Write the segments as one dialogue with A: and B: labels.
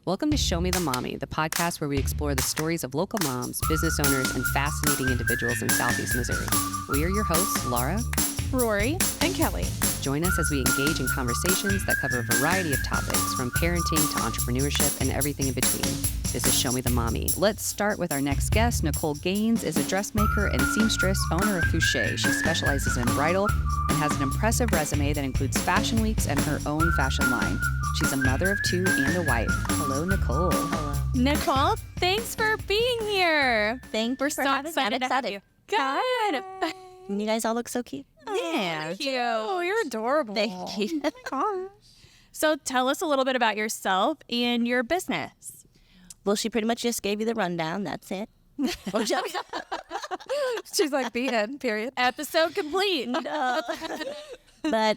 A: Welcome to Show Me the Mommy, the podcast where we explore the stories of local moms, business owners, and fascinating individuals in Southeast Missouri. We are your hosts, Laura,
B: Rory, and Kelly.
A: Join us as we engage in conversations that cover a variety of topics, from parenting to entrepreneurship and everything in between. This is Show Me the Mommy. Let's start with our next guest. Nicole Gaines is a dressmaker and seamstress, owner of Fouche. She specializes in bridal and has an impressive resume that includes fashion weeks and her own fashion line. She's a mother of two and a wife. Hello, Nicole.
C: Hello.
B: Nicole, thanks for being here.
C: Thank you for having me. I'm excited.
B: Good.
C: You guys all look so cute.
B: Yeah. Thank you. Oh, you're adorable.
C: Thank you.
B: Oh my gosh. So tell us a little bit about yourself and your business.
C: Well, she pretty much just gave you the rundown. That's it.
B: She's like, the end, period. Episode complete.
C: No. But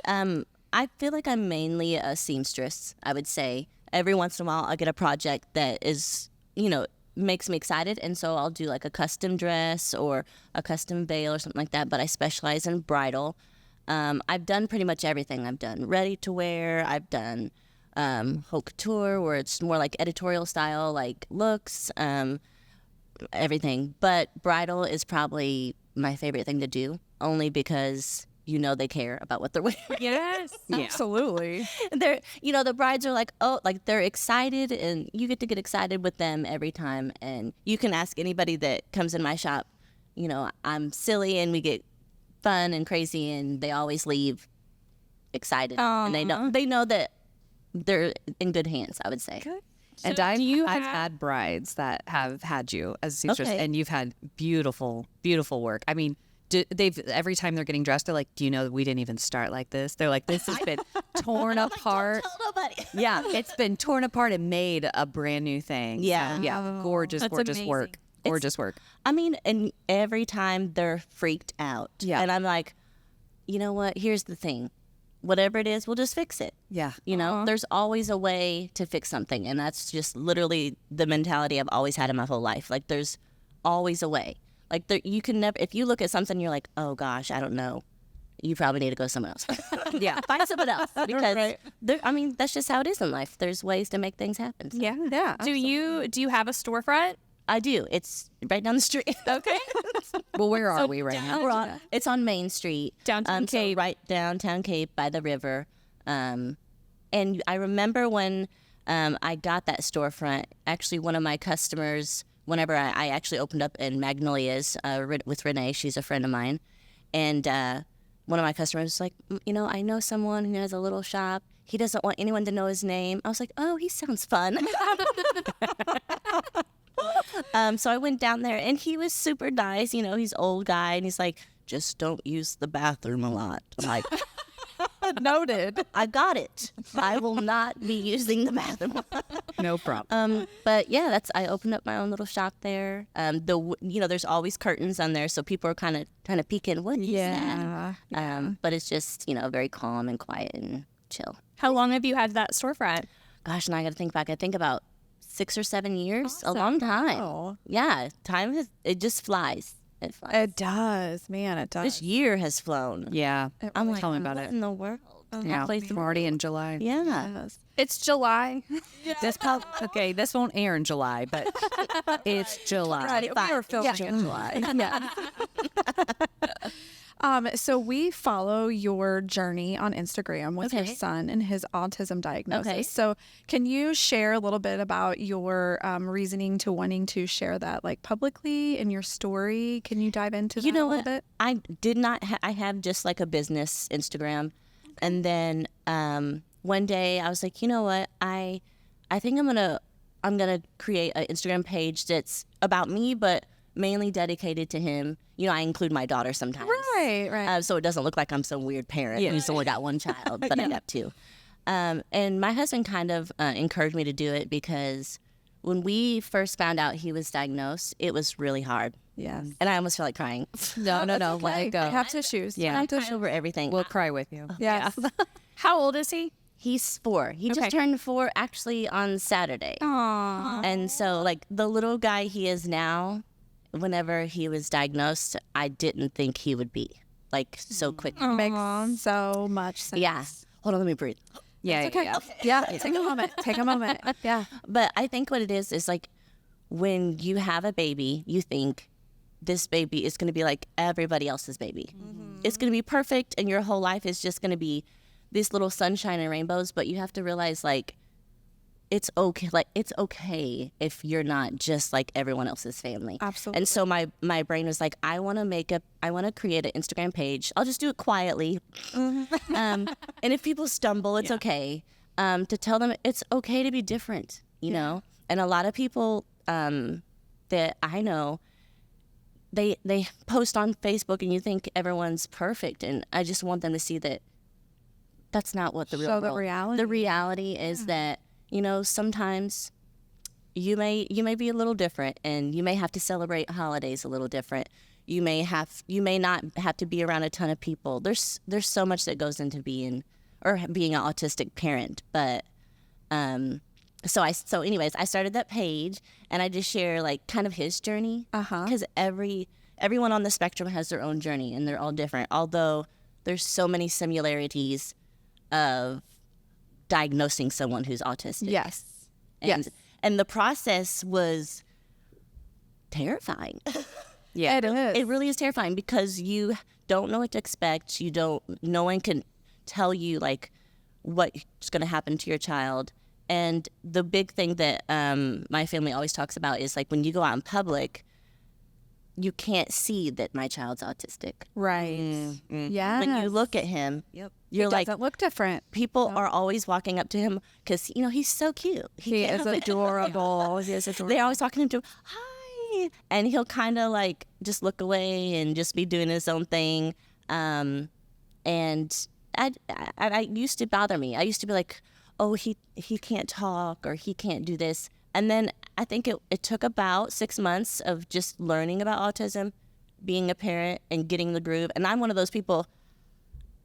C: I feel like I'm mainly a seamstress, I would say. Every once in a while, I get a project that is, makes me excited. And so I'll do like a custom dress or a custom veil or something like that. But I specialize in bridal. I've done pretty much everything. I've done ready to wear. I've done haute couture, where it's more like editorial style, like looks, everything. But bridal is probably my favorite thing to do, only because they care about what they're wearing.
B: Yes, absolutely.
C: They're, the brides are like, they're excited, and you get to get excited with them every time. And you can ask anybody that comes in my shop, I'm silly, and we get fun and crazy, and they always leave excited. And they know that they're in good hands, I would say.
B: Good.
A: And
B: So
A: I've had brides that have had you as a seamstress, and you've had beautiful, beautiful work. I mean, every time they're getting dressed, they're like, do you know that we didn't even start like this? They're like, this has been torn apart.
C: Don't tell nobody.
A: Yeah, it's been torn apart and made a brand new thing.
C: Yeah.
A: So, yeah, gorgeous
B: amazing.
A: work. Gorgeous work.
C: I mean, and every time they're freaked out.
A: Yeah.
C: And I'm like, you know what? Here's the thing. Whatever it is, we'll just fix it.
A: Yeah.
C: There's always a way to fix something. And that's just literally the mentality I've always had in my whole life. Like, there's always a way. Like, you can never, if you look at something, you're like, oh gosh, I don't know. You probably need to go somewhere else.
A: Yeah.
C: Find someone else. Because,
B: Right.
C: that's just how it is in life. There's ways to make things happen. So.
B: Yeah. Do you have a storefront?
C: I do. It's right down the street.
B: Okay.
A: Well, where are we right now?
C: It's on Main Street.
B: Downtown Cape.
C: So right downtown Cape by the river. And I remember when I got that storefront, actually one of my customers, whenever I actually opened up in Magnolias with Renee, she's a friend of mine. And one of my customers was like, I know someone who has a little shop. He doesn't want anyone to know his name. I was like, oh, he sounds fun. So I went down there, and he was super nice. He's an old guy, and he's like, just don't use the bathroom a lot. I'm like,
B: Noted.
C: I got it. I will not be using the bathroom.
A: No problem.
C: But yeah, I opened up my own little shop there. There's always curtains on there, so people are kind of trying to peek in. What is that? But it's just, very calm and quiet and chill.
B: How long have you had that storefront?
C: Gosh, and I got to think back. I think about 6 or 7 years.
B: Awesome.
C: A long time.
B: Oh.
C: Yeah, it just flies. It flies.
B: It does, man. It does.
C: This year has flown.
A: Yeah.
C: I'm like,
A: Tell me about
C: what
A: it.
C: in the world?
A: Yeah.
C: Halfway
A: We're
C: through.
A: already in July.
C: Yeah.
B: It's July.
A: Okay, this won't air in July, but it's July.
B: Right. We are filming in July. Yeah. So we follow your journey on Instagram with your
C: Okay.
B: son and his autism diagnosis.
C: Okay.
B: So can you share a little bit about your reasoning to wanting to share that publicly in your story? Can you dive into that
C: You know
B: a little
C: what?
B: bit?
C: I did not. I have just like a business Instagram, and then one day I was like, you know what? I think I'm gonna create an Instagram page that's about me, but mainly dedicated to him. I include my daughter sometimes.
B: Right.
C: So it doesn't look like I'm some weird parent who's only got one child, but I got two. And my husband kind of encouraged me to do it because when we first found out he was diagnosed, it was really hard.
B: Yes.
C: And I almost felt like crying.
A: No, let it go.
B: I have tissues.
A: Yeah.
C: I cried over everything.
A: We'll cry with you.
B: Yes.
D: How old is he?
C: He's 4. He
D: Okay.
C: just turned 4 actually on Saturday.
B: Aww.
C: And so the little guy he is now, whenever he was diagnosed, I didn't think he would be so quick.
B: Makes so much sense.
C: Yeah. Hold on, let me breathe.
A: Yeah,
B: Okay.
A: yeah.
B: Yeah. Take a moment. Take a moment. Yeah.
C: But I think what it is like when you have a baby, you think this baby is going to be like everybody else's baby. It's going to be perfect, and your whole life is just going to be these little sunshine and rainbows. But you have to realize, like, it's okay. Like, it's okay if you're not just like everyone else's family.
B: Absolutely.
C: And so my brain was like, I want to create an Instagram page. I'll just do it quietly. And if people stumble, it's okay. To tell them it's okay to be different, you know? And a lot of people that I know, they post on Facebook and you think everyone's perfect. And I just want them to see that that's not what the real
B: So
C: world.
B: the reality.
C: The reality is that, you know, sometimes you may be a little different, and you may have to celebrate holidays a little different. You may not have to be around a ton of people. There's so much that goes into being an autistic parent. But so anyways, I started that page, and I just share like kind of his journey, because everyone on the spectrum has their own journey, and they're all different. Although there's so many similarities of diagnosing someone who's autistic.
B: Yes.
C: And the process was terrifying.
A: Yeah.
B: It is.
C: It really is terrifying because you don't know what to expect. No one can tell you like what's going to happen to your child. And the big thing that my family always talks about is like when you go out in public, you can't see that my child's autistic.
B: Right. Yeah.
C: When you look at him,
A: Yep.
C: you're
B: It
C: like,
B: doesn't look different.
C: people are always walking up to him because, you know, he's so cute.
B: He is adorable. He is adorable.
C: They're always talking to him, hi. And he'll kind of like just look away and just be doing his own thing. And I used to bother me. I used to be like, oh, he can't talk or he can't do this. And then I think it took about 6 months of just learning about autism, being a parent, and getting the groove. And I'm one of those people,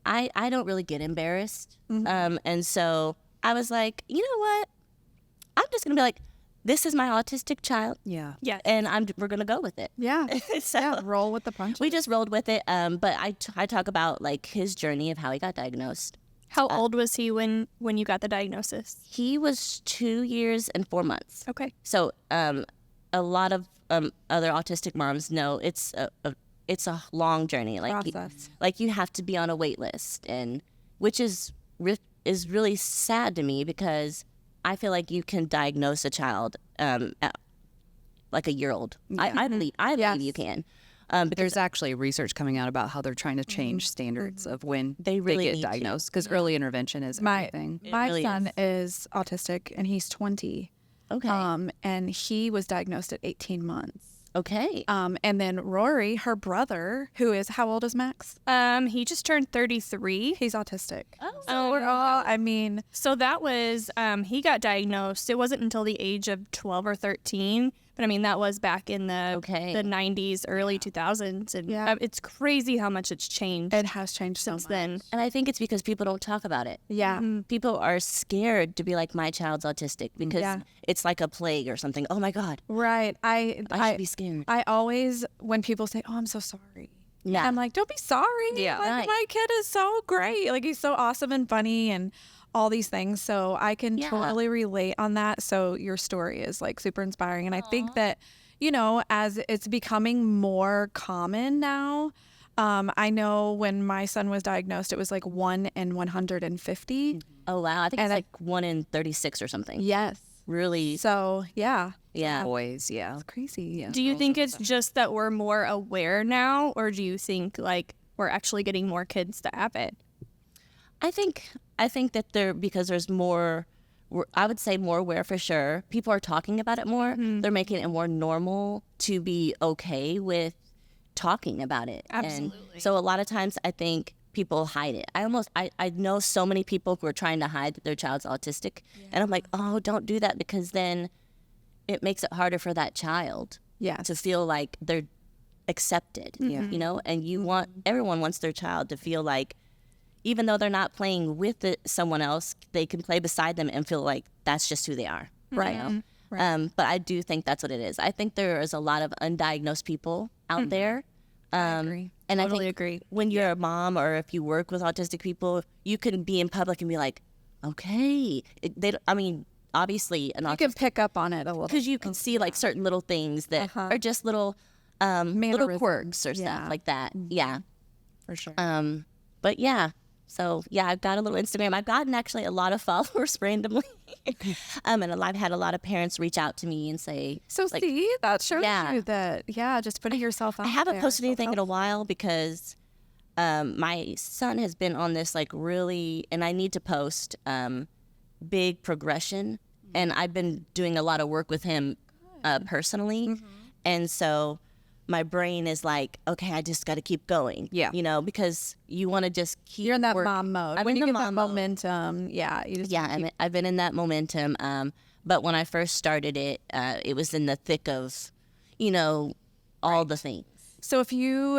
C: I don't really get embarrassed. And so I was like, you know what? I'm just going to be like, this is my autistic child.
A: Yeah.
D: Yeah.
C: And we're going to go with it.
B: Yeah.
C: So
B: Yeah. Roll with the punches.
C: we just rolled with it. But I talk about like his journey of how he got diagnosed.
D: How old was he when you got the diagnosis?
C: He was 2 years and 4 months.
D: Okay.
C: So a lot of other autistic moms know it's a long journey. Like
B: Process.
C: like you have to be on a wait list, and which is really sad to me because I feel like you can diagnose a child at like a year old. I believe you can.
A: There's actually research coming out about how they're trying to change standards of when
C: They really
A: get
C: need to.
A: diagnosed because early intervention is everything.
B: My
C: really
B: son is autistic, and he's 20.
C: Okay.
B: And he was diagnosed at 18 months.
C: Okay.
B: And then Rory, her brother, who is, how old is Max?
D: He just turned 33.
B: He's autistic.
C: Oh,
B: So we're all, I mean,
D: So that was, he got diagnosed. It wasn't until the age of 12 or 13. But I mean, that was back in the 90s, early 2000s. And
B: Yeah.
D: it's crazy how much it's changed
B: it has changed so
D: since
B: much.
D: then.
C: And I think it's because people don't talk about it.
B: Yeah.
C: People are scared to be like, my child's autistic because it's like a plague or something. Oh my God,
B: Right.
C: I should be scared.
B: I always, when people say, oh, I'm so sorry.
C: Yeah.
B: I'm like, don't be sorry.
A: Yeah.
B: Like,
C: Right.
B: my kid is so great. Like, he's so awesome and funny and all these things. So I can totally relate on that. So your story is like super inspiring. And I think that, you know, as it's becoming more common now, I know when my son was diagnosed, it was like 1 in 150.
C: Oh wow, I think it's
B: And
C: like 1 in 36 or something.
B: Yes.
C: Really?
B: So, yeah.
C: Yeah.
A: Boys, yeah.
B: It's crazy. Yeah.
D: Do you think it's just that we're more aware now, or do you think like we're actually getting more kids to have it?
C: I think that because there's more, I would say more aware for sure. People are talking about it more. They're making it more normal to be okay with talking about it.
D: Absolutely.
C: And so a lot of times I think people hide it. I know so many people who are trying to hide that their child's autistic. And I'm like, oh, don't do that, because then it makes it harder for that child to feel like they're accepted, you know? And everyone wants their child to feel like, even though they're not playing with someone else, they can play beside them and feel like that's just who they are.
B: Right.
C: You know? But I do think that's what it is. I think there is a lot of undiagnosed people out there.
B: I agree.
C: And
D: Totally
C: I think
D: agree.
C: when you're a mom or if you work with autistic people, you can be in public and be like, okay. I mean, obviously,
B: You can pick up on it a little.
C: because you can see like certain little things that are just little quirks or stuff like that. Yeah,
B: for sure.
C: but yeah. So yeah, I've got a little Instagram. I've gotten actually a lot of followers randomly, and I've had a lot of parents reach out to me and say,
B: So
C: like,
B: see, that shows you that, just putting yourself out
C: I haven't
B: there.
C: posted anything in a while because my son has been on this like really, and I need to post big progression, and I've been doing a lot of work with him personally, and so my brain is like, okay, I just got to keep going.
A: Yeah.
C: You know, because you want to just keep.
B: You're in that mom mode.
C: I'm
B: When
C: in
B: you
C: the
B: get that
C: mom mode.
B: momentum, you just
C: I've been in that momentum. But when I first started it, it was in the thick of, all the things.
B: So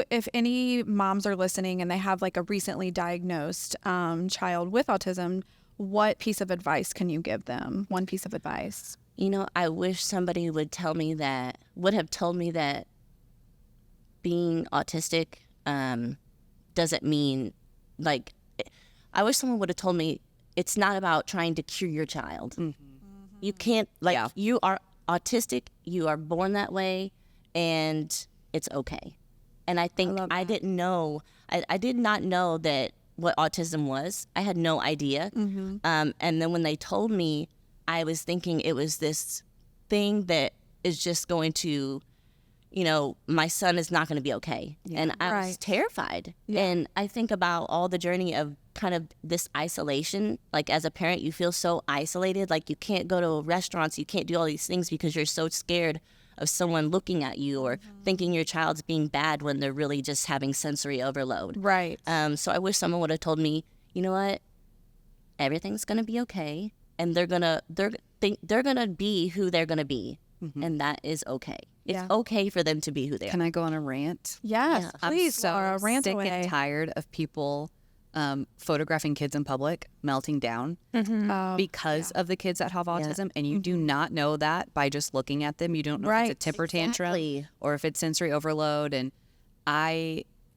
B: if any moms are listening and they have like a recently diagnosed child with autism, what piece of advice can you give them? One piece of advice.
C: I wish somebody would have told me that being autistic doesn't mean, like, I wish someone would have told me it's not about trying to cure your child. You can't, you are autistic, you are born that way, and it's okay. And I think I didn't know, I did not know that what autism was. I had no idea. And then when they told me, I was thinking it was this thing that is just going to, my son is not going to be okay. And I was terrified. And I think about all the journey of kind of this isolation. Like as a parent, you feel so isolated. Like you can't go to restaurants. You can't do all these things because you're so scared of someone looking at you or thinking your child's being bad when they're really just having sensory overload.
B: Right.
C: So I wish someone would have told me, you know what? Everything's going to be okay. And they're going to be who they're going to be. And that is okay. It's okay for them to be who they are.
A: Can I go on a rant?
B: Yes, please,
A: I'm so
B: Laura, rant
A: sick
B: away.
A: and tired of people photographing kids in public melting down because of the kids that have autism, and you do not know that by just looking at them. You don't know if it's a temper tantrum or if it's sensory overload. And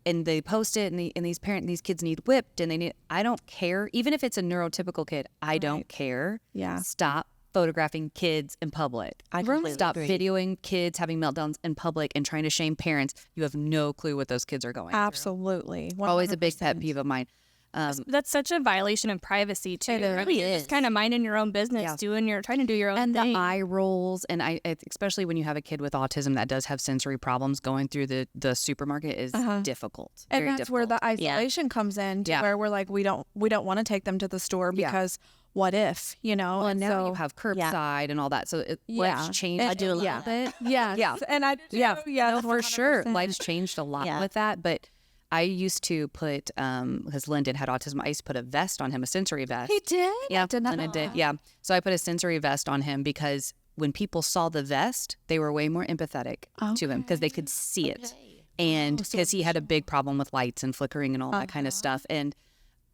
A: they post it, and these kids need whipped, and I don't care. Even if it's a neurotypical kid, I don't care.
B: Yeah.
A: Stop photographing kids in public. Stop videoing kids having meltdowns in public and trying to shame parents. You have no clue what those kids are going through.
B: Absolutely. 100%.
A: Always a big pet peeve of mine.
D: That's such a violation of privacy too.
B: It really
D: You're just kind of minding your own business, trying to do your own
A: and
D: thing.
A: the eye rolls, and especially when you have a kid with autism that does have sensory problems, going through the supermarket is difficult.
B: And
A: very
B: that's
A: difficult.
B: where the isolation comes in, where we're like, we don't want to take them to the store because what if,
A: Well, and now
B: so
A: you have curbside and all that, so life's changed.
C: I do a lot of that.
B: Yes. And I do.
A: No, for sure,
B: 100%.
A: life's changed a lot with that. But I used to put, because Lyndon had autism, I used to put a vest on him, a sensory vest.
B: He did?
A: Yeah,
B: I did not
A: Lyndon
B: know
A: did.
B: that.
A: Yeah, so I put a sensory vest on him because when people saw the vest, they were way more empathetic to him because they could see it, and because he had a big problem with lights and flickering and all that kind of stuff. And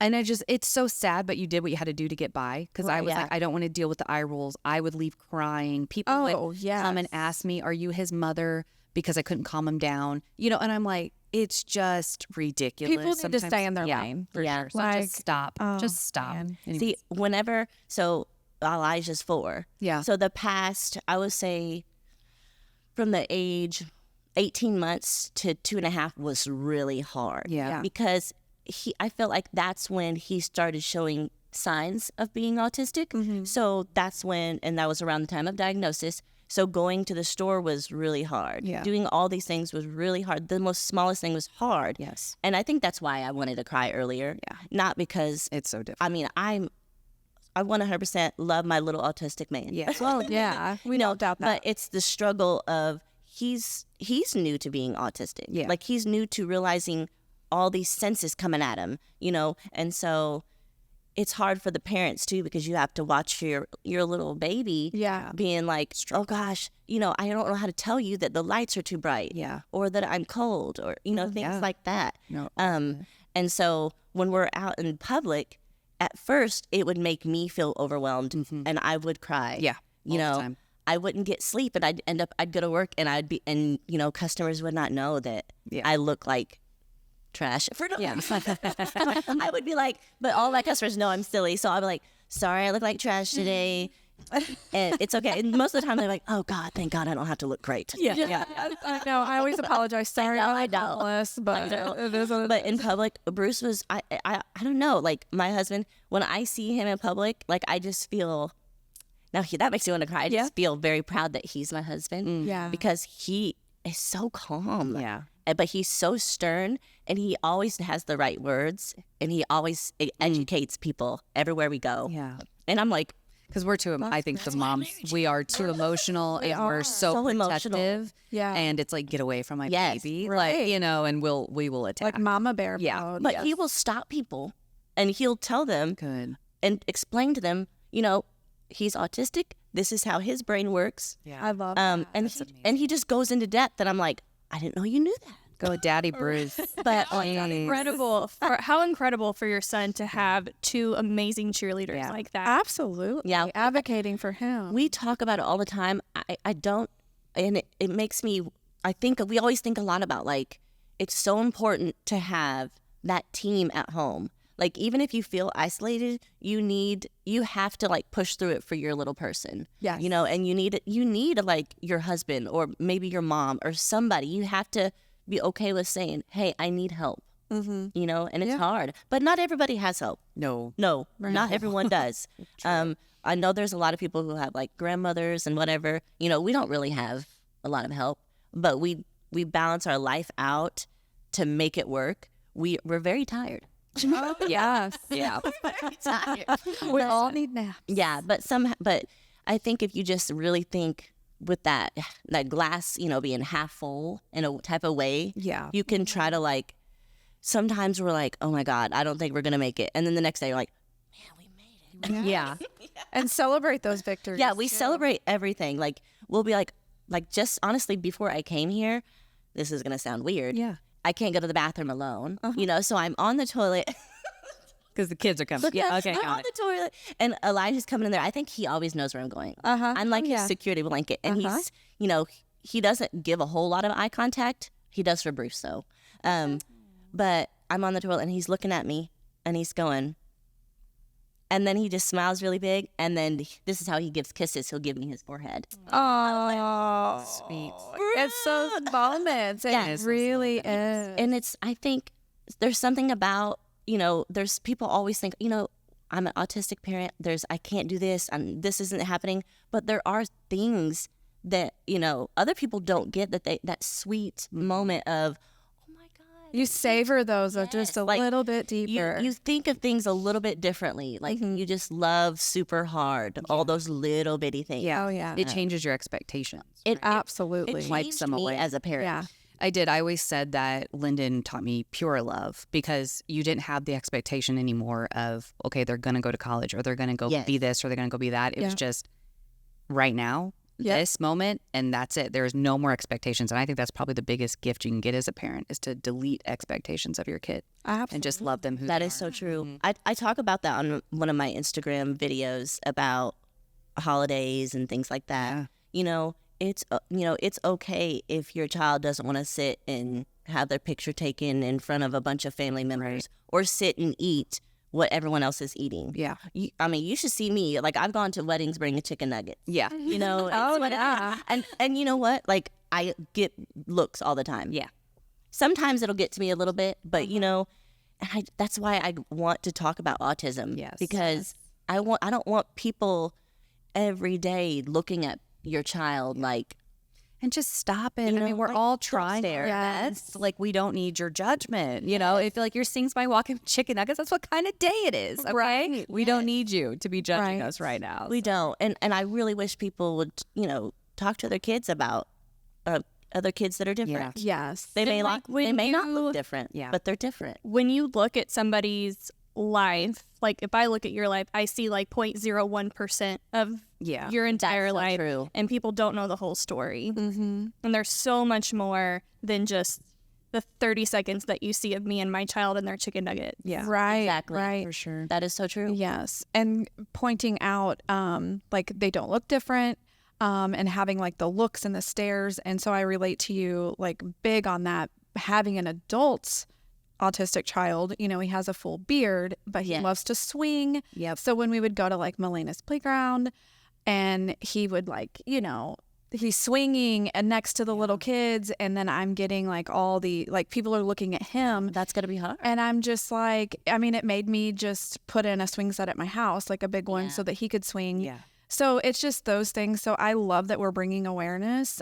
A: it's so sad, but you did what you had to do to get by. Because I was like, I don't want to deal with the eye rolls. I would leave crying. People would come and ask me, "Are you his mother?" Because I couldn't calm him down. And I'm like, it's just ridiculous.
B: People need to stay in their lane.
A: For sure. So
B: Like,
A: just stop. Just stop.
C: See, so Elijah's 4.
A: Yeah.
C: So the past, I would say, from the age 18 months to 2.5 was really hard.
A: Yeah.
C: Because I felt like that's when he started showing signs of being autistic. So that's when, and that was around the time of diagnosis. So going to the store was really hard.
B: Yeah.
C: Doing all these things was really hard. The most smallest thing was hard.
A: Yes.
C: And I think that's why I wanted to cry earlier.
A: Yeah.
C: Not because
A: It's so difficult.
C: I mean, I 100% love my little autistic man.
A: Yeah.
B: Well, yeah. We don't doubt that.
C: But it's the struggle of he's new to being autistic.
A: Yeah.
C: Like he's new to realizing all these senses coming at him, and so it's hard for the parents too, because you have to watch your little baby being like, oh gosh, I don't know how to tell you that the lights are too bright, or that I'm cold, or things like that.
A: No.
C: And so when we're out in public, at first it would make me feel overwhelmed, and I would cry.
A: Yeah. All the time.
C: I wouldn't get sleep, and I'd go to work, and customers would not know that I look like trash. I would be like, but all my customers know I'm silly, so I'm like, sorry, I look like trash today. And it's okay. And most of the time they're like, oh God, thank God I don't have to look great.
B: Yeah. I know. I always apologize. Sorry,
C: I know.
B: homeless, but it is what it
C: But
B: is.
C: in public, Bruce was, I don't know, like my husband, when I see him in public, like I just feel, that makes me want to cry. I just feel very proud that he's my husband.
B: Yeah.
C: Because he is so calm.
A: Yeah.
C: But he's so stern, and he always has the right words, and he always educates people everywhere we go.
A: Yeah.
C: And I'm like,
A: Because we're too, I think the moms, we are too emotional and we're so
C: emotional.
A: protective.
B: Yeah.
A: And it's like, get away from my
C: Yes,
A: baby.
B: right.
A: Like, and we will attack.
B: like mama bear
A: Yeah.
B: mode.
C: but he will stop people, and he'll tell them
A: Good.
C: and explain to them, he's autistic. This is how his brain works.
A: Yeah.
B: I love
C: And he just goes into depth, and I'm like, I didn't know you knew that.
A: Go Daddy Bruce.
C: But
D: How incredible for your son to have two amazing cheerleaders like that.
B: absolutely.
C: Yeah.
B: Advocating for him.
C: we talk about it all the time. I don't, and it makes me, I think we always think a lot about, like, it's so important to have that team at home. Like, even if you feel isolated, you have to, like, push through it for your little person.
B: Yes.
C: And you need like your husband or maybe your mom or somebody. You have to be okay with saying, hey, I need help. And it's hard, but not everybody has help.
A: No.
C: No, not everyone does. I know there's a lot of people who have, like, grandmothers and whatever. We don't really have a lot of help, but we balance our life out to make it work. We're very tired.
B: Yes.
A: Yeah.
C: Very tired.
B: We all need naps.
C: Yeah, but I think if you just really think with that glass, being half full in a type of way,
B: Yeah.
C: you can try to, like, sometimes we're like, oh my God, I don't think we're gonna make it, and then the next day you're like, man, we made it.
A: Yeah.
B: And celebrate those victories.
C: Yeah, we celebrate everything. Like, we'll be like just honestly, before I came here, this is gonna sound weird.
A: Yeah.
C: I can't go to the bathroom alone, so I'm on the toilet.
A: Because the kids are coming. Yeah. Okay.
C: I'm
A: Got
C: on
A: it.
C: the toilet, and Elijah's coming in there. I think he always knows where I'm going. I'm like his security blanket, and he's, he doesn't give a whole lot of eye contact. He does for Bruce, though. But I'm on the toilet, and he's looking at me, and he's going, and then he just smiles really big, and then this is how he gives kisses. He'll give me his forehead.
B: Oh,
A: Sweet.
B: it's those moments. It really is.
C: And I think there's something about, there's people always think, I'm an autistic parent. I can't do this, and this isn't happening. But there are things that, other people don't get, that sweet moment of, oh my God.
B: You savor those just a little bit deeper.
C: You think of things a little bit differently. Like, you just love super hard, all those little bitty things.
A: Yeah.
B: Oh, yeah.
A: It changes your expectations.
B: Absolutely.
C: It
A: wipes
C: changed
A: them
C: me
A: away.
C: as a parent.
B: Yeah.
A: I did. I always said that Lyndon taught me pure love because you didn't have the expectation anymore of, okay, they're going to go to college or they're going to go be this or they're going to go be that. It was just right now, this moment, and that's it. There's no more expectations. And I think that's probably the biggest gift you can get as a parent is to delete expectations of your kid and just love them who
C: That
A: they
C: is
A: are.
C: so true. I talk about that on one of my Instagram videos about holidays and things like that. It's okay if your child doesn't want to sit and have their picture taken in front of a bunch of family members or sit and eat what everyone else is eating.
A: Yeah.
C: You should see me. Like, I've gone to weddings bringing chicken nuggets.
A: Yeah.
C: And you know what? Like, I get looks all the time.
A: Yeah.
C: Sometimes it'll get to me a little bit, but that's why I want to talk about autism.
A: Yes.
C: Because I don't want people every day looking at your child like,
A: And just stop it. I mean, we're all trying our best. Like, we don't need your judgment. If like you're seeing somebody walking with chicken nuggets, that's what kind of day it is. Okay?
B: Right.
A: We don't need you to be judging us right now.
C: we don't. And I really wish people would, talk to their kids about other kids that are different.
B: Yes.
C: They may
D: when
C: not
D: you-
C: look different, but they're different.
D: When you look at somebody's life, like if I look at your life, I see like 0.01% of your entire
C: That's so
D: life.
C: true.
D: And people don't know the whole story. Mm-hmm. And there's so much more than just the 30 seconds that you see of me and my child and their chicken nugget.
A: Yeah.
B: Right.
C: Exactly.
B: Right.
A: For sure.
C: That is so true.
B: Yes. And pointing out, like they don't look different, and having like the looks and the stares. And so I relate to you like big on that, having an adult's autistic child, you know, he has a full beard, but he loves to swing.
A: Yep.
B: So when we would go to like Melena's playground and he would like, you know, he's swinging and next to the little kids, and then I'm getting like all the, like people are looking at him.
C: That's going to be hard.
B: And I'm just like, I mean, it made me just put in a swing set at my house, like a big one so that he could swing.
A: Yeah.
B: So it's just those things. So I love that we're bringing awareness,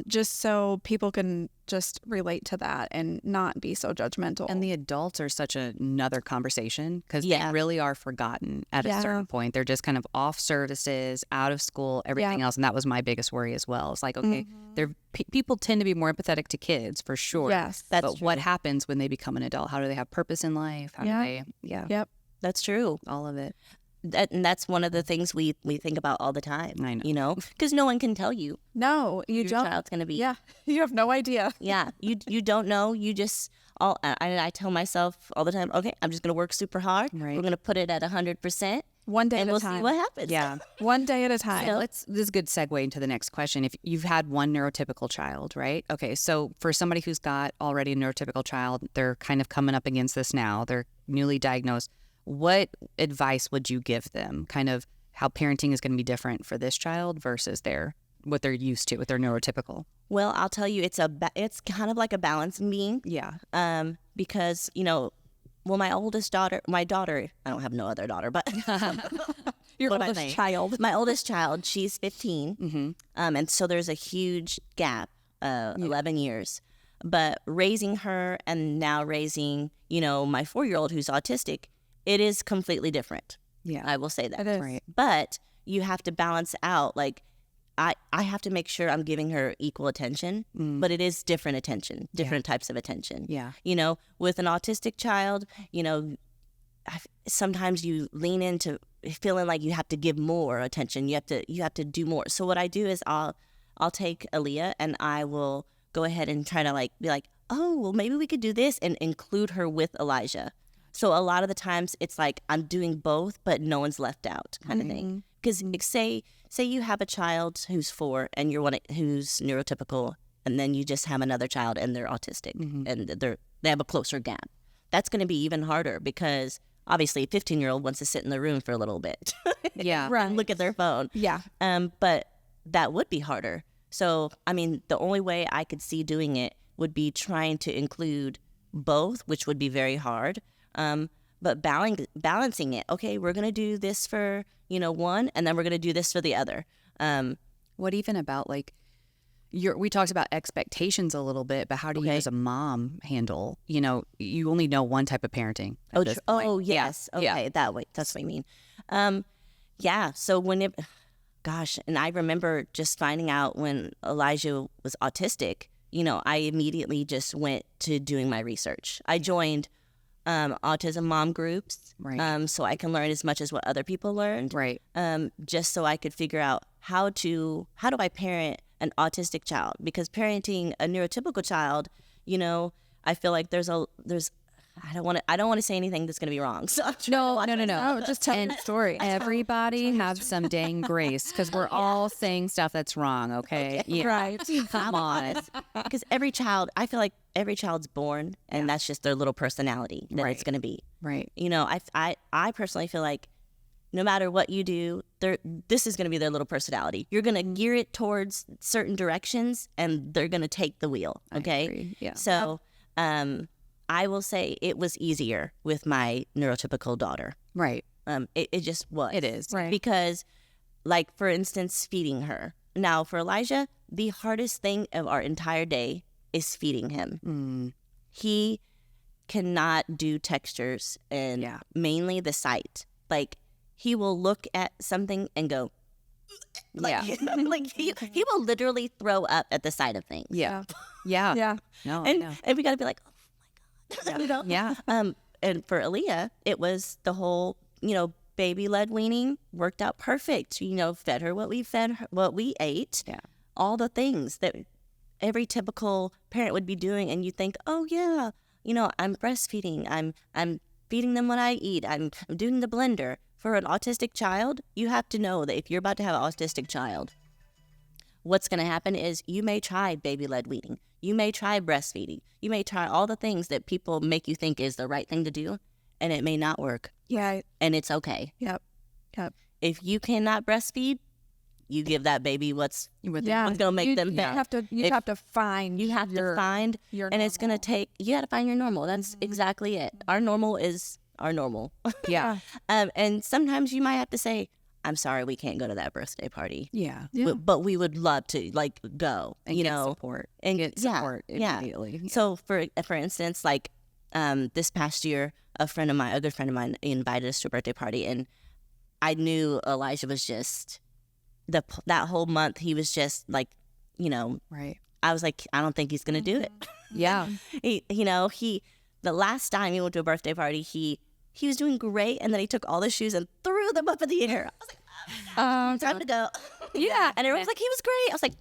B: just so people can just relate to that and not be so judgmental.
A: And the adults are such another conversation because they really are forgotten at a certain point. They're just kind of off services, out of school, everything else. And that was my biggest worry as well. It's like, okay, people tend to be more empathetic to kids for sure.
B: Yes,
C: that's
A: but
C: true.
A: what happens when they become an adult? How do they have purpose in life? How do they,
B: Yep.
C: That's true.
A: all of it.
C: And that's one of the things we think about all the time.
A: I know.
C: You know, because no one can tell you
B: No, you
C: your
B: don't.
C: child's going to be.
B: Yeah. You have no idea.
C: Yeah, you don't know. You just I tell myself all the time, okay, I'm just gonna work super hard.
A: Right.
C: We're gonna put it at 100%,
B: One day
C: and
B: at
C: we'll
B: a time.
C: see what happens.
A: Yeah.
B: One day at a time.
A: So this is a good segue into the next question. If you've had one neurotypical child, right? Okay, so for somebody who's got already a neurotypical child, they're kind of coming up against this now, they're newly diagnosed. What advice would you give them? Kind of how parenting is going to be different for this child versus what they're used to with their neurotypical.
C: Well, I'll tell you, it's kind of like a balancing beam.
A: Yeah.
C: Because well, my daughter, I don't have no other daughter, but
B: Your
C: what am I
B: oldest
C: saying?
B: child.
C: My oldest child, she's 15.
A: Mm-hmm.
C: And so there's a huge gap, 11 years. But raising her and now raising, my 4-year-old who's autistic, it is completely different.
A: Yeah.
C: I will say that.
B: It is.
A: Right.
C: But you have to balance out, like, I have to make sure I'm giving her equal attention, but it is different attention, different types of attention.
A: Yeah.
C: With an autistic child, sometimes you lean into feeling like you have to give more attention. You have to do more. So what I do is I'll take Aaliyah and I will go ahead and try to be like, oh, well, maybe we could do this and include her with Elijah. So a lot of the times it's like I'm doing both, but no one's left out kind of thing. Because say you have a child who's 4 and you're one who's neurotypical, and then you just have another child and they're autistic and they have a closer gap. That's going to be even harder because obviously a 15-year-old wants to sit in the room for a little bit.
A: Yeah.
B: Right.
C: And look at their phone.
B: Yeah.
C: But that would be harder. So, I mean, the only way I could see doing it would be trying to include both, which would be very hard. But balancing it. Okay, we're going to do this for, one, and then we're going to do this for the other.
A: What even about we talked about expectations a little bit, but how do you as a mom handle, you only know one type of parenting.
C: Yes.
A: Yeah.
C: Okay, that way. That's what I mean. So and I remember just finding out when Elijah was autistic, I immediately just went to doing my research. I joined autism mom groups,
A: right.
C: So I can learn as much as what other people learned,
A: Right.
C: Just so I could figure out how do I parent an autistic child, because parenting a neurotypical child, I feel like there's I don't want to say anything that's going to be wrong. So
A: No.
B: Oh, just tell the story.
A: Everybody have some dang grace because we're all saying stuff that's wrong, okay? Yeah.
B: Right.
A: Come on.
C: because every child, I feel like every child's born and that's just their little personality that it's going to be.
A: Right.
C: I personally feel like no matter what you do, this is going to be their little personality. You're going to gear it towards certain directions and they're going to take the wheel. Okay.
A: I agree. Yeah.
C: So, I will say it was easier with my neurotypical daughter.
A: Right.
C: It just was.
A: It is.
B: Right.
C: Because, for instance, feeding her. Now, for Elijah, the hardest thing of our entire day is feeding him. He cannot do textures and mainly the sight. He will look at something and go, he will literally throw up at the sight of things.
A: Yeah. Yeah.
B: Yeah.
A: No.
C: And we got to be like, oh my God.
A: Yeah.
C: And for Aaliyah, it was the whole, baby-led weaning worked out perfect. Fed her what we ate.
A: Yeah.
C: All the things that every typical parent would be doing. And you think, oh yeah, I'm breastfeeding. I'm feeding them what I eat. I'm doing the blender. For an autistic child, you have to know that if you're about to have an autistic child, what's going to happen is you may try baby-led weaning. You may try breastfeeding. You may try all the things that people make you think is the right thing to do, and it may not work.
B: Yeah.
C: And it's okay.
B: Yep.
C: If you cannot breastfeed, you give that baby what's going to make them better.
B: You have to find
C: your
B: and
C: normal. It's going to take, you got to find your normal. That's exactly it. Our normal is our normal.
A: Yeah.
C: And sometimes you might have to say, I'm sorry, we can't go to that birthday party.
A: Yeah.
C: But we would love to go,
A: And
C: you
A: get
C: know,
A: support and get support immediately. Yeah.
C: So for instance, like this past year, a good friend of mine invited us to a birthday party, and I knew Elijah was just that whole month. He was just like, you know,
A: right.
C: I was like, I don't think he's gonna do it.
A: Yeah.
C: The last time he went to a birthday party, he was doing great, and then he took all the shoes and threw them up in the air. I was like, time to go.
B: Yeah.
C: And everyone was like, he was great. I was like,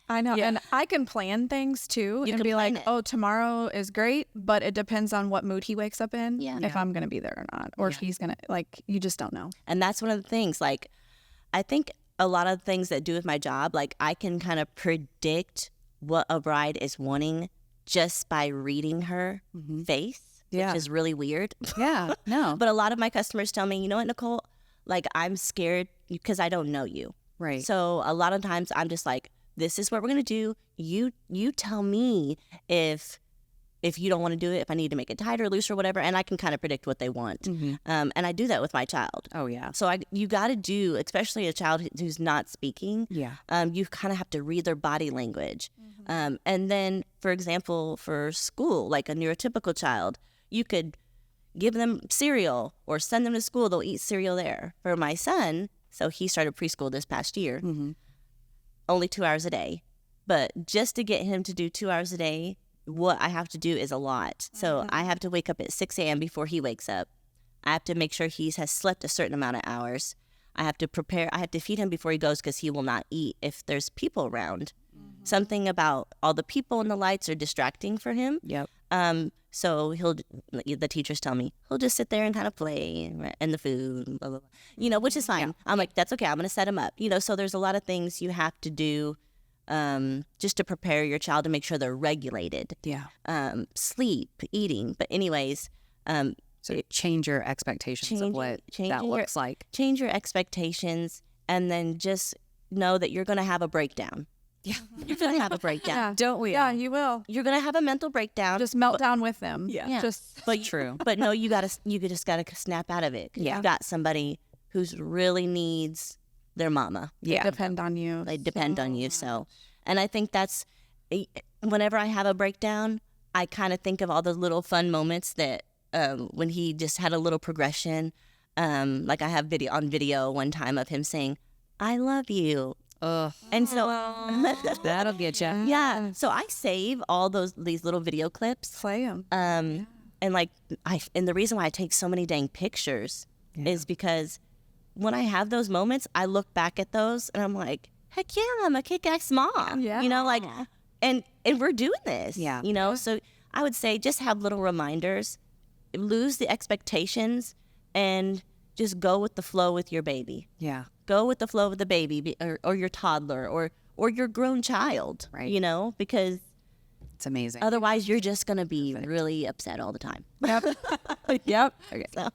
B: I know. Yeah. And I can plan things too and be like, oh, tomorrow is great, but it depends on what mood he wakes up in, if I'm going to be there or not, or if he's going to, like, you just don't know.
C: And that's one of the things, like, I think a lot of things that do with my job, like, I can kind of predict what a bride is wanting just by reading her face, which is really weird.
A: Yeah, no.
C: But a lot of my customers tell me, you know what, Nicole, like, I'm scared because I don't know you.
A: Right.
C: So a lot of times I'm just like, this is what we're going to do. You tell me if you don't want to do it, if I need to make it tighter, loose, or whatever, and I can kind of predict what they want. And I do that with my child.
A: Oh, yeah.
C: So you got to do, especially a child who's not speaking, you kind of have to read their body language. And then, for example, for school, like a neurotypical child, you could give them cereal or send them to school. They'll eat cereal there. For my son, so he started preschool this past year, only 2 hours a day. But just to get him to do 2 hours a day, what I have to do is a lot. So I have to wake up at 6 a.m. before he wakes up. I have to make sure he has slept a certain amount of hours. I have to feed him before he goes because he will not eat if there's people around. Something about all the people and the lights are distracting for him.
A: Yep.
C: So the teachers tell me, he'll just sit there and kind of play and the food, blah, blah, blah, which is fine. Yeah. I'm like, that's okay. I'm going to set him up. So there's a lot of things you have to do just to prepare your child to make sure they're regulated.
A: Yeah.
C: Sleep, eating. But anyways.
A: So change your expectations of what that looks like.
C: Change your expectations, and then just know that you're going to have a breakdown. Yeah. You're going to have a breakdown.
B: Yeah. Don't we? Yeah, you will.
C: You're going to have a mental breakdown.
B: Just melt down with them.
A: Yeah.
C: True. But no, you just got to snap out of it.
A: Yeah.
C: You got somebody who's really needs their mama.
B: Yeah. They depend on you.
C: They depend on you. So, and I think that's, whenever I have a breakdown, I kind of think of all those little fun moments that when he just had a little progression. Like I have video one time of him saying, I love you. And so
A: that'll get you.
C: Yeah. So I save all these little video clips.
B: Play them.
C: And the reason why I take so many dang pictures is because when I have those moments, I look back at those and I'm like, heck yeah, I'm a kick-ass mom. Yeah. And we're doing this.
A: Yeah.
C: So I would say just have little reminders, lose the expectations, and just go with the flow with your baby.
A: Yeah.
C: Go with the flow of the baby or your toddler or your grown child,
A: right?
C: Because
A: it's amazing.
C: Otherwise, you're just going to be really upset all the time.
B: Yep. Yep.
A: Okay.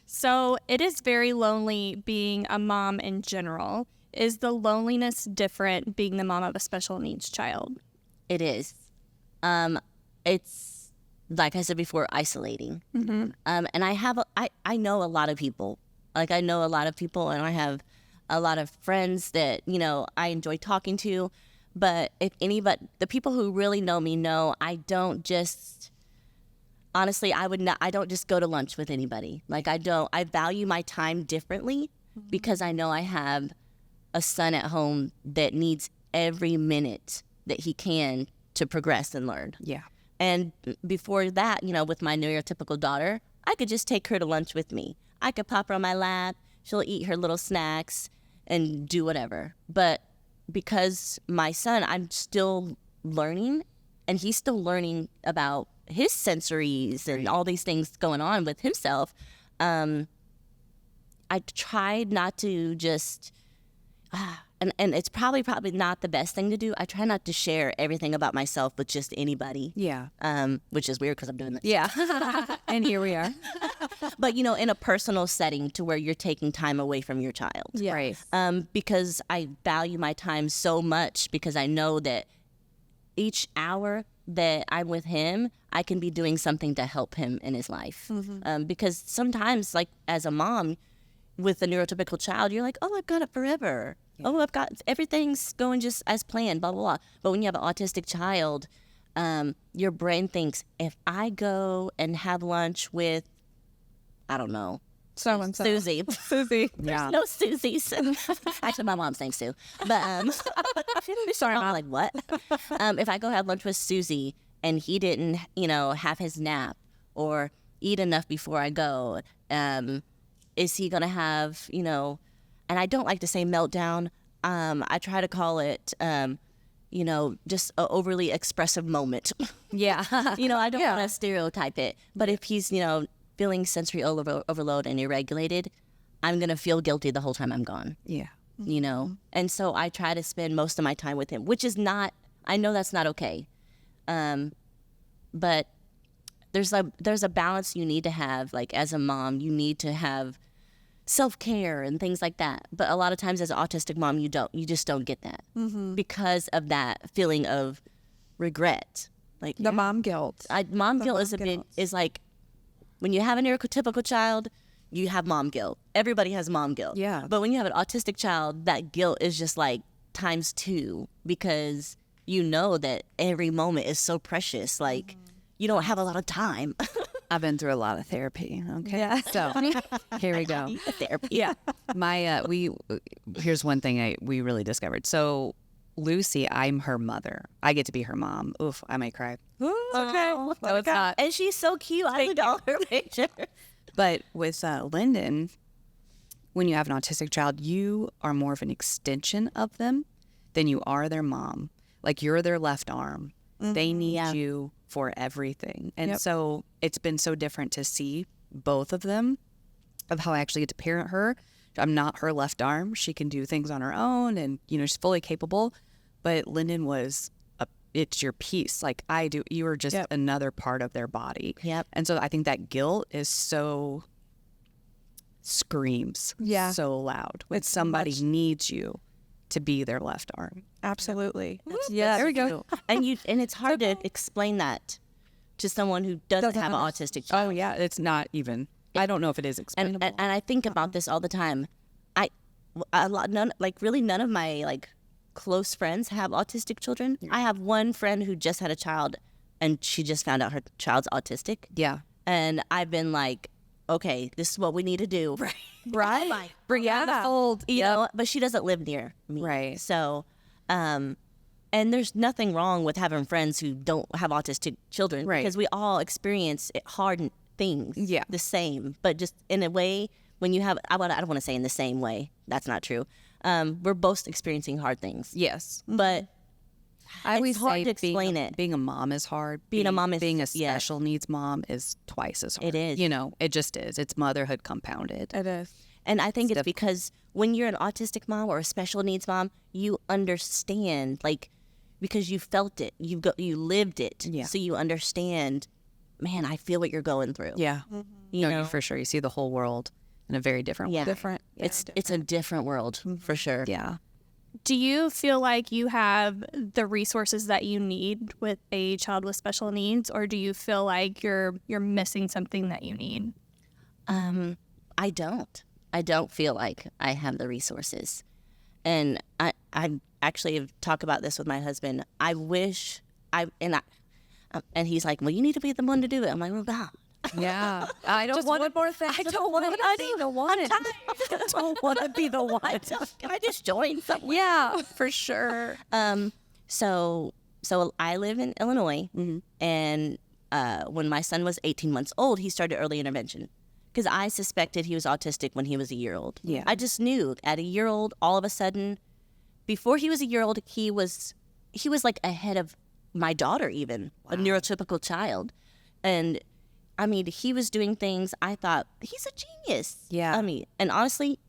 D: So it is very lonely being a mom in general. Is the loneliness different being the mom of a special needs child?
C: It is. It's, like I said before, isolating. And I know a lot of people. Like, I know a lot of people, and I have a lot of friends that, I enjoy talking to. But the people who really know me know I don't just, honestly, I don't just go to lunch with anybody. Like, I value my time differently because I know I have a son at home that needs every minute that he can to progress and learn.
A: Yeah.
C: And before that, with my neurotypical daughter, I could just take her to lunch with me. I could pop her on my lap. She'll eat her little snacks and do whatever. But because my son, I'm still learning, and he's still learning about his sensories and all these things going on with himself, I tried not to just and it's probably not the best thing to do. I try not to share everything about myself with just anybody.
A: Yeah.
C: Which is weird because I'm doing this.
A: Yeah. And here we are.
C: But, in a personal setting to where you're taking time away from your child.
B: Yeah.
A: Right.
C: Because I value my time so much, because I know that each hour that I'm with him, I can be doing something to help him in his life. Because sometimes, like, as a mom with a neurotypical child, you're like, oh, I've got it forever. Yeah. Oh, everything's going just as planned, blah, blah, blah. But when you have an autistic child, your brain thinks, if I go and have lunch with, I don't know,
B: So-and-so.
C: Susie.
B: Susie.
C: There's no Susies. Actually, my mom's name's Sue. But, sorry, I'm like, what? If I go have lunch with Susie and he didn't, have his nap or eat enough before I go, is he going to have, and I don't like to say meltdown. I try to call it, just an overly expressive moment.
A: Yeah.
C: I don't want to stereotype it. But if he's, feeling sensory overload and irregulated, I'm going to feel guilty the whole time I'm gone.
A: Yeah.
C: And so I try to spend most of my time with him, which is not, I know that's not okay. But there's a balance you need to have. Like, as a mom, you need to have self-care and things like that. But a lot of times as an autistic mom, you just don't get that because of that feeling of regret. Like
B: The mom guilt.
C: Mom guilt is like, when you have a neurotypical child, you have mom guilt. Everybody has mom guilt.
A: Yeah.
C: But when you have an autistic child, that guilt is just like times 2, because you know that every moment is so precious. Like, you don't have a lot of time.
A: I've been through a lot of therapy. Okay.
B: Yeah.
A: So here we go.
C: Therapy.
A: Yeah. Here's one thing we really discovered. So Lucy, I'm her mother. I get to be her mom. Oof, I might cry.
B: Okay.
A: No, it's not.
C: And she's so cute. I looked at all her pictures.
A: But with Lyndon, when you have an autistic child, you are more of an extension of them than you are their mom. Like, you're their left arm. They need you for everything. And so it's been so different to see both of them, of how I actually get to parent her. I'm not her left arm. She can do things on her own, and, she's fully capable. But Lyndon it's your piece. Like I do. You are just another part of their body.
C: Yep.
A: And so I think that guilt is screams so loud when somebody needs you to be their left arm.
B: Absolutely.
A: There we go.
C: And it's hard to explain that to someone who doesn't have an autistic child.
A: Oh yeah, it's not even. I don't know if it is explainable.
C: And I think about this all the time. None of my close friends have autistic children. Yeah. I have one friend who just had a child, and she just found out her child's autistic.
A: Yeah.
C: And I've been like, okay, this is what we need to do.
B: Right.
A: Bring out the fold.
C: But she doesn't live near me.
A: Right.
C: So, and there's nothing wrong with having friends who don't have autistic children.
A: Right.
C: Because we all experience hard things the same. But just in a way, when you have, I don't want to say in the same way. That's not true. We're both experiencing hard things.
A: Yes.
C: But
A: I always
C: it's hard
A: say
C: to explain it.
A: Being a mom is hard.
C: Being a
A: special needs mom is twice as hard.
C: It is.
A: It just is. It's motherhood compounded.
B: It is.
C: And I think it's because when you're an autistic mom or a special needs mom, you understand, because you felt it. You lived it.
A: Yeah.
C: So you understand, man, I feel what you're going through.
A: Yeah. For sure. You see the whole world in a very different way.
B: Different.
C: It's a different world, for sure.
A: Yeah.
D: Do you feel like you have the resources that you need with a child with special needs, or do you feel like you're missing something that you need?
C: I don't. I don't feel like I have the resources. And I actually talk about this with my husband. I wish and he's like, well, you need to be the one to do it. I'm like, well, God.
A: Yeah. I don't want one more thing.
C: I don't want to be the one. I don't want to be the one. Can I just join somewhere?
A: Yeah, for sure.
C: So I live in Illinois, and when my son was 18 months old, he started early intervention because I suspected he was autistic when he was a year old.
A: Yeah.
C: I just knew at a year old, all of a sudden, before he was a year old, he was like ahead of my daughter, even a neurotypical child, and he was doing things I thought, he's a genius.
A: Yeah.
C: And honestly,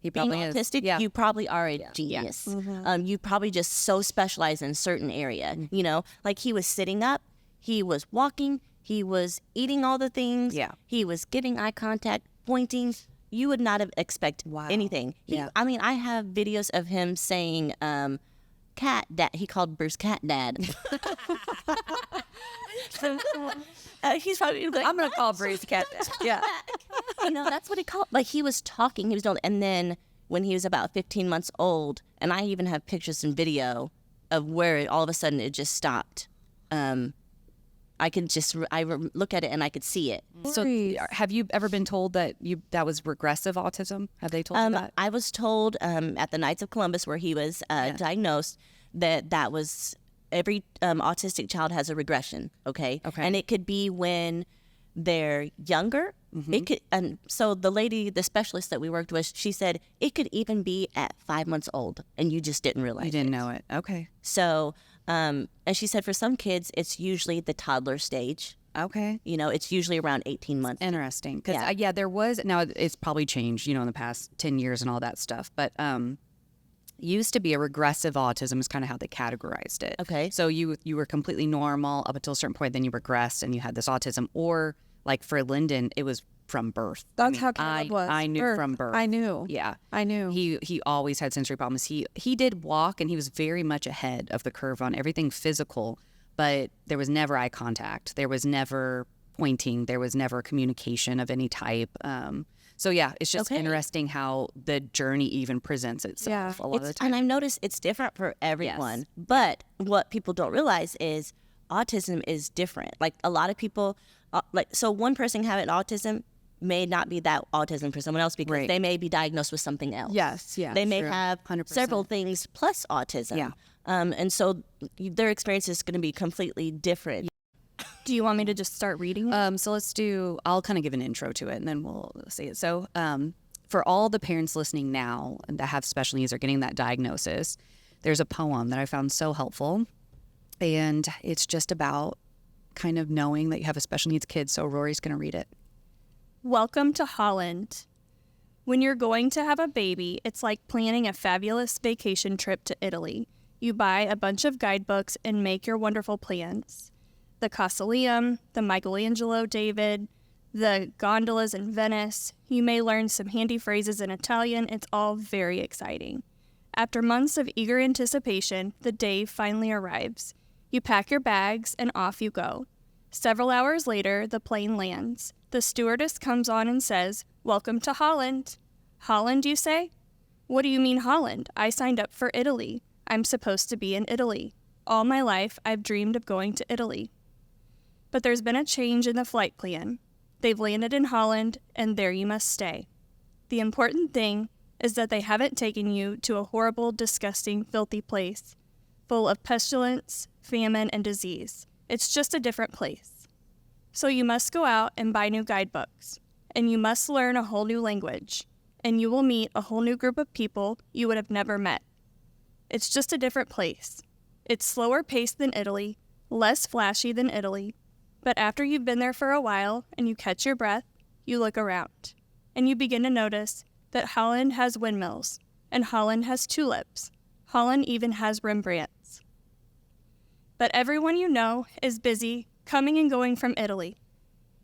A: He
C: being
A: probably is.
C: autistic,
A: Yeah.
C: you probably are a genius. You probably just so specialize in a certain area. You know, like he was sitting up, he was walking, he was eating all the things.
A: Yeah.
C: He was giving eye contact, pointing. You would not have expected anything. I mean, I have videos of him saying, cat dad. He called Bruce cat dad. He's probably like,
A: I'm going to call Bruce cat dad. Yeah.
C: you know, that's what he called. Like he was talking, he was doing, and then when he was about 15 months old, and I even have pictures and video of where all of a sudden it just stopped. I could just, look at it and I could see it.
A: So have you ever been told that that was regressive autism? Have they told you that?
C: I was told at the Knights of Columbus where he was diagnosed that was every autistic child has a regression, okay? And it could be when they're younger. It could, and so the specialist that we worked with, she said it could even be at 5 months old and you just didn't realize
A: You didn't know it. Okay.
C: So, and she said for some kids, it's usually the toddler stage.
A: Okay.
C: You know, it's usually around 18 months.
A: Interesting. Because, there was, now it's probably changed, in the past 10 years and all that stuff. But used to be a regressive autism is kind of how they categorized it.
C: Okay.
A: So you were completely normal up until a certain point, then you regressed and you had this autism. Or like for Lyndon, it was from birth.
B: That's how Caleb was.
A: I knew from birth.
B: I knew.
A: Yeah.
B: I knew.
A: He always had sensory problems. He did walk and he was very much ahead of the curve on everything physical, but there was never eye contact. There was never pointing. There was never communication of any type. So yeah, it's just interesting how the journey even presents itself a lot of the time.
C: And I've noticed it's different for everyone. Yes. But what people don't realize is autism is different. Like a lot of people, so one person having autism may not be that autism for someone else because they may be diagnosed with something else.
B: Yes, yeah.
C: They may
A: True.
C: have
A: 100%.
C: several things plus autism.
A: Yeah.
C: And so their experience is going to be completely different.
D: Do you want me to just start reading it?
A: So I'll kind of give an intro to it and then we'll say it. So for all the parents listening now that have special needs or getting that diagnosis, there's a poem that I found so helpful. And it's just about kind of knowing that you have a special needs kid. So Rory's going to read it.
D: Welcome to Holland. When you're going to have a baby, it's like planning a fabulous vacation trip to Italy. You buy a bunch of guidebooks and make your wonderful plans. The Causoleum, the Michelangelo David, the gondolas in Venice. You may learn some handy phrases in Italian. It's all very exciting. After months of eager anticipation, the day finally arrives. You pack your bags and off you go. Several hours later, the plane lands. The stewardess comes on and says, "Welcome to Holland." Holland, you say? What do you mean Holland? I signed up for Italy. I'm supposed to be in Italy. All my life, I've dreamed of going to Italy. But there's been a change in the flight plan. They've landed in Holland, and there you must stay. The important thing is that they haven't taken you to a horrible, disgusting, filthy place, full of pestilence, famine, and disease. It's just a different place. So you must go out and buy new guidebooks, and you must learn a whole new language, and you will meet a whole new group of people you would have never met. It's just a different place. It's slower paced than Italy, less flashy than Italy, but after you've been there for a while and you catch your breath, you look around, and you begin to notice that Holland has windmills, and Holland has tulips. Holland even has Rembrandts. But everyone you know is busy coming and going from Italy,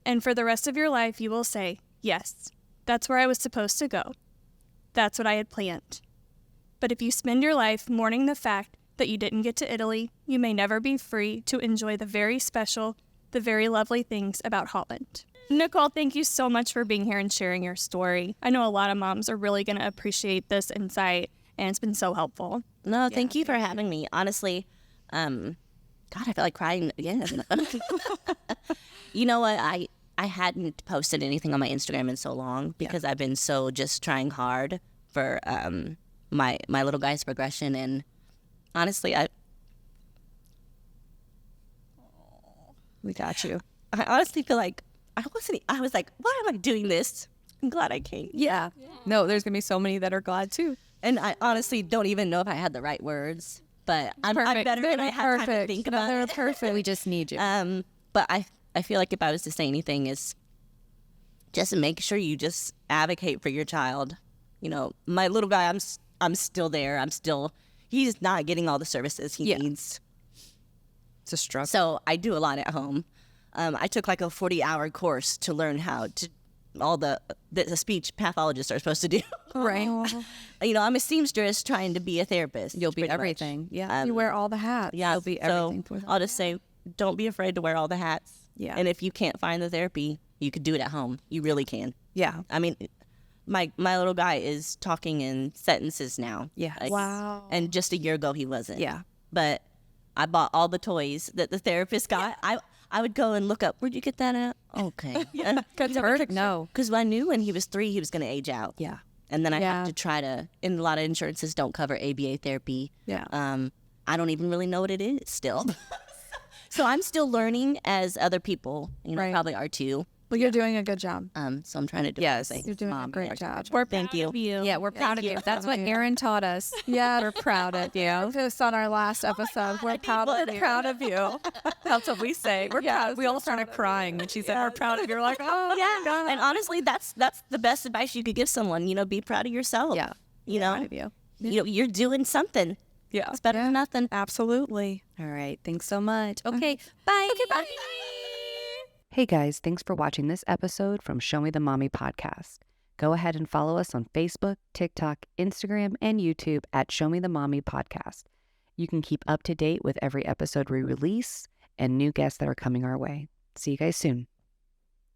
D: and for the rest of your life you will say, yes, that's where I was supposed to go. That's what I had planned. But if you spend your life mourning the fact that you didn't get to Italy, you may never be free to enjoy the very special, the very lovely things about Holland. Nicole, thank you so much for being here and sharing your story. I know a lot of moms are really going to appreciate this insight, and it's been so helpful.
C: No, thank you for having me. Honestly, God, I feel like crying again. You know what? I hadn't posted anything on my Instagram in so long because I've been so just trying hard for my little guy's progression, and honestly,
A: We got you.
C: I honestly feel like I was like, why am I doing this? I'm glad I came.
B: Yeah. No, there's going to be so many that are glad too.
C: And I honestly don't even know if I had the right words, but I'm better than I have time to think about
B: They're
C: it.
B: perfect.
A: We just need you.
C: But I feel like if I was to say anything is just make sure you just advocate for your child. My little guy, I'm still there. He's not getting all the services he needs.
A: It's a struggle.
C: So I do a lot at home. I took like a 40-hour course to learn how to all the speech pathologists are supposed to do.
B: Right.
C: I'm a seamstress trying to be a therapist.
A: You'll be
C: pretty much.
A: everything. Yeah.
B: You wear all the hats.
C: Yeah.
A: You'll be everything.
C: So I'll just say, don't be afraid to wear all the hats.
B: Yeah.
C: And if you can't find the therapy, you could do it at home. You really can.
A: Yeah.
C: I mean, my little guy is talking in sentences now.
A: Yeah.
B: Wow.
C: And just a year ago, he wasn't.
A: Yeah.
C: But I bought all the toys that the therapist got. I would go and look up, where'd you get that at? Okay.
A: No.
C: Because I knew when he was 3, he was going to age out.
A: Yeah.
C: And then I
B: Yeah.
C: have to try to, and a lot of insurances don't cover ABA therapy.
B: Yeah.
C: I don't even really know what it is still. So I'm still learning as other people,
B: Right.
C: probably are too.
B: Well, you're doing a good job.
C: So I'm trying to do
A: Yes.
C: everything.
B: You're doing a
A: Mom,
B: great job.
D: We're
C: Thank
D: proud
C: you.
D: of you.
A: Yeah, we're proud of you. That's what
B: you.
A: Erin taught us.
B: Yeah.
A: We're proud of you.
B: This on our last episode. We're proud of you.
A: Proud of you. That's what we say. We're proud. We all started crying when she said, "We're proud of you." We're like, "Oh,
C: Yeah. And honestly, that's the best advice you could give someone. Be proud of yourself.
A: Yeah.
C: Proud
A: of you."
C: You're doing something.
A: Yeah.
C: It's better than nothing.
B: Absolutely.
A: All right. Thanks so much. Okay. Bye. Okay. Bye. Hey guys, thanks for watching this episode from Show Me the Mommy podcast. Go ahead and follow us on Facebook, TikTok, Instagram, and YouTube at Show Me the Mommy podcast. You can keep up to date with every episode we release and new guests that are coming our way. See you guys soon.